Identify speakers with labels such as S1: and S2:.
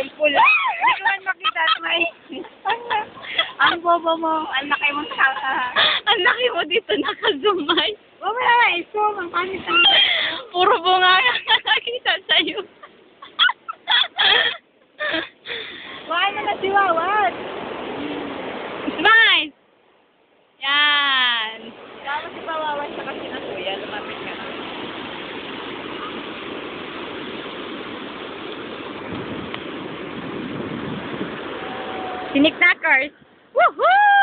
S1: Dimple. Hindi ko man makita at may... Ang bobo mo. Ang laki mo sa...
S2: Ang laki mo dito nakazumay.
S1: Wala na, iso. Ang pangit ang...
S2: Puro bunga nga nakakita sa'yo.
S1: Wala na na si Wawat.
S2: Smile! Yan.
S1: Tama si Wawat sa kasi na kuya. Lumapit ka na.
S2: Siniknackers. Woohoo!